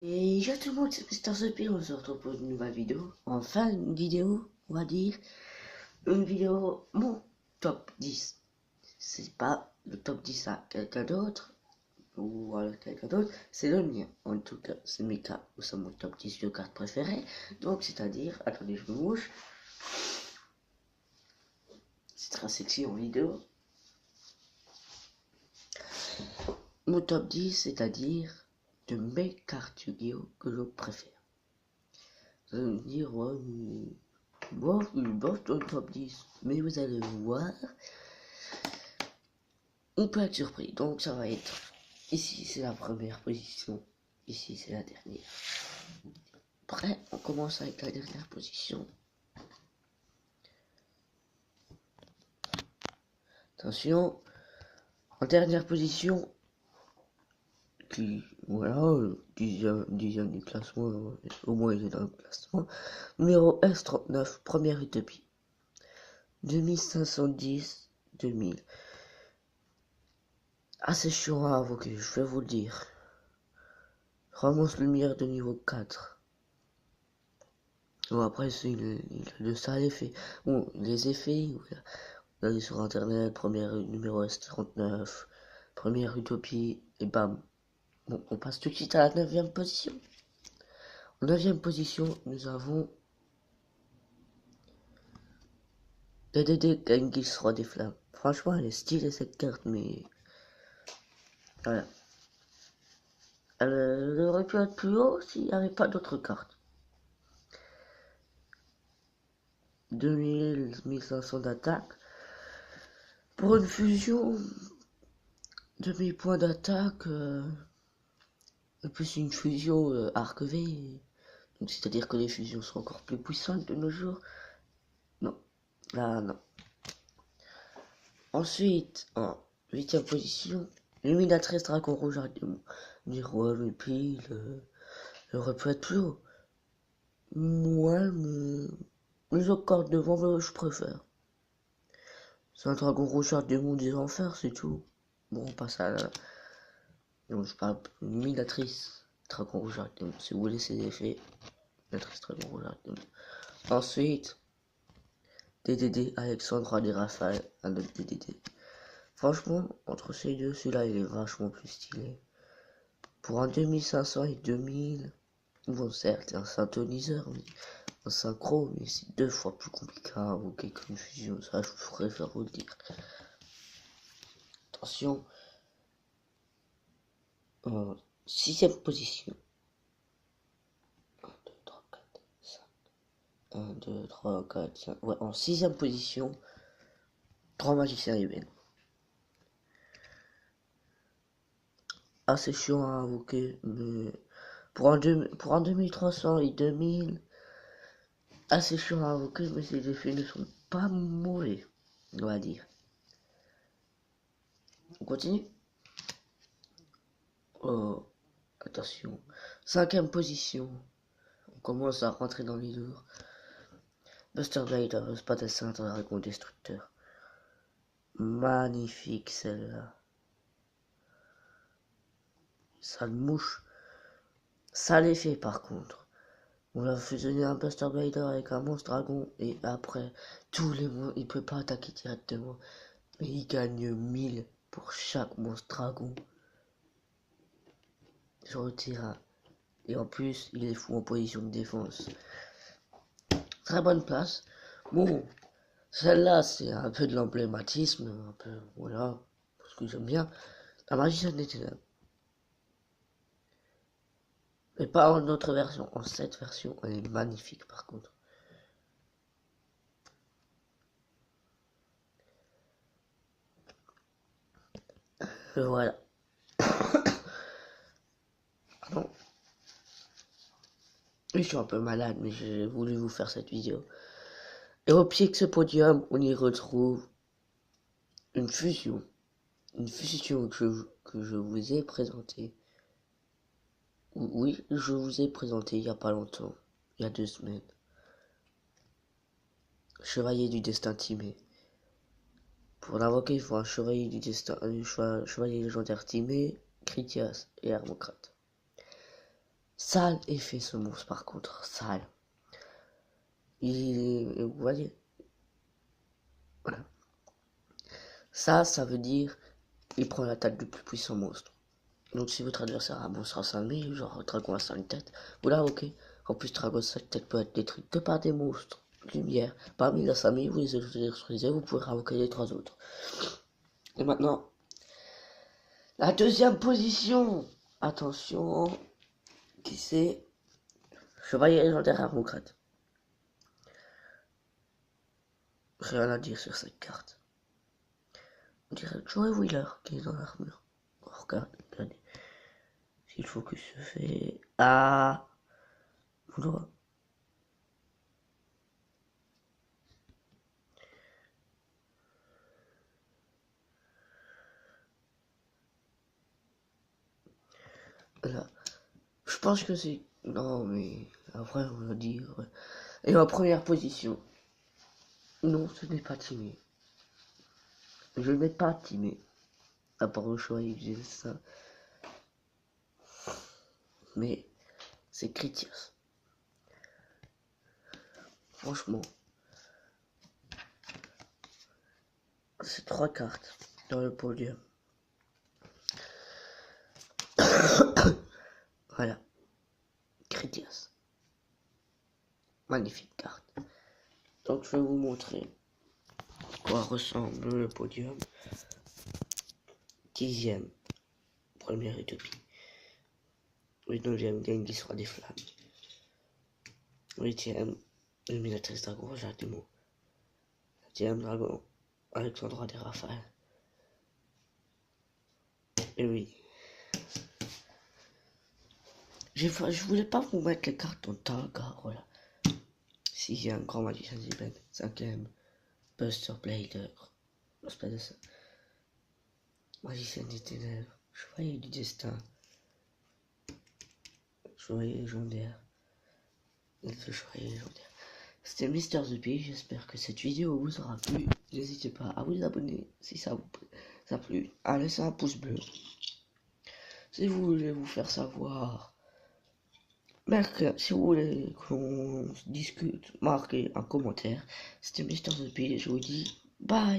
Et j'ai tout le monde, c'est Mr. Sopi, on se retrouve pour une nouvelle vidéo. Enfin, une vidéo, on va dire. Une vidéo, mon top 10. C'est pas le top 10 à quelqu'un d'autre, ou à quelqu'un d'autre, c'est le mien. En tout cas, c'est mes cas, ou c'est mon top 10 de cartes préférées. Donc, c'est-à-dire, attendez, je me mouche. C'est très sexy en vidéo. Mon top 10, c'est-à-dire de mes cartes Yu-Gi-Oh que je préfère. Vous allez me dire, ouais, bof dans le top 10. Mais vous allez voir, on peut être surpris. Donc ça va être, ici c'est la première position, ici c'est la dernière. Après, on commence avec la dernière position. Attention, en dernière position, qui, voilà, dixième du classement, au moins il est dans le classement. Numéro S39, première utopie. 2510, 2000. Assez chiant à invoquer, je vais vous le dire. Ramos lumière de niveau 4. Bon, après, c'est le sale effet. Bon, les effets, vous allez sur internet, première numéro S39, première utopie, et bam. Bon, on passe tout de suite à la 9e position. En 9e position, nous avons DDD Genghis Roi des Flammes. Franchement, elle est stylée cette carte, mais voilà. Elle aurait pu être plus haut s'il n'y avait pas d'autres cartes. 2000, 1500 d'attaque. Pour une fusion, 2000 points d'attaque, et plus une fusion arc V. Donc c'est-à-dire que les fusions sont encore plus puissantes de nos jours. Non, là non. Ensuite, en 8e position, Luminatrice Dragon Rouge à démon. Dire ouais mais pile, il aurait pu être plus haut. Moi, mais les autres cartes devant, je préfère. C'est un dragon rouge à démon des enfers, c'est tout. Bon, on passe à la... Donc je parle Luminatrice Dragon Rouge à démon. Si vous voulez ces effets, Luminatrice Dragon Rouge à démon. Ensuite, DDD Alexandre des Raphaël, un autre DDD. Franchement, entre ces deux, celui-là il est vachement plus stylé. Pour un 2500 et 2000, bon certes, un synthoniseur, mais un synchro, mais c'est deux fois plus compliqué à invoquer qu'une fusion, ça je préfère vous le dire. Attention, 6ème position. 1, 2, 3, 4, 5. 1, 2, 3, 4, 5. Ouais, en 6ème position, 3 magiciens événements. Assez chiant à invoquer, mais pour un 2300 et 2000, assez chiant à invoquer, mais ces effets ne sont pas mauvais, on va dire. On continue. Oh, attention. 5ème position. On commence à rentrer dans les lourds. Buster Blader, Spadassin, Dragon Destructeur. Magnifique celle-là. Sale mouche. Sale effet par contre. On va fusionner un Buster Blader avec un monstre dragon et après, tous les mois, il peut pas attaquer directement. Mais il gagne 1000 pour chaque monstre dragon sur le terrain. Et en plus, il est fou en position de défense. Très bonne place. Bon, celle-là, c'est un peu de l'emblématisme, un peu, voilà, parce que j'aime bien. La magicienne des ténèbres. Mais pas en autre version, en cette version, elle est magnifique par contre. Voilà. Pardon. Je suis un peu malade, mais j'ai voulu vous faire cette vidéo. Et au pied de ce podium, on y retrouve une fusion. Une fusion que je vous ai présentée. Oui, je vous ai présenté il n'y a pas longtemps. Il y a 2 semaines. Chevalier du destin timé. Pour l'invoquer, il faut un chevalier du destin, un chevalier légendaire timé, Critias et Hermocrate. Sale effet ce monstre par contre, sale. Vous voyez, voilà. Ça veut dire, il prend l'attaque du plus puissant monstre. Donc si votre adversaire a un monstre à 5000, genre dragon à 5 têtes, vous là ok. En plus dragon à 5 têtes peut être détruit que par des monstres lumière. Parmi les 5000, vous les détruisez, vous pouvez invoquer les 3 autres. Et maintenant, la deuxième position. Attention, qui c'est? Chevalier légendaire armocrate. Rien à dire sur cette carte. On dirait Joey Wheeler qui est dans l'armure. Oh, regardez. Si le focus se fait... Ah, bonjour. Voilà. Je pense que c'est... Non, mais après, on va dire... Et en première position. Non, ce n'est pas Timé. Je n'ai pas Timé. À part le choix, j'ai ça. Mais c'est Critias. Franchement. C'est 3 cartes dans le podium. Voilà. Critias. Magnifique carte. Donc je vais vous montrer quoi ressemble le podium. 10e, première utopie. Le 9e, Genghis roi des flammes. 8e, illuminatrice dragon, Jacques Desmaux. 7e, dragon, Alexandre des Raphaël. Et oui. Je voulais pas vous mettre les cartes en tas, car voilà. 6e, grand magicien Zibed. 5e, Buster Blader. C'est pas de ça. Magicien des ténèbres. Chevalier du destin. Chevalier légendaire. Chevalier légendaire. C'était Mister The j'espère que cette vidéo vous aura plu. N'hésitez pas à vous abonner si ça vous a plu. À laisser un pouce bleu. Si vous voulez vous faire savoir, si vous voulez qu'on discute, marquez un commentaire. C'était Mister The je vous dis bye.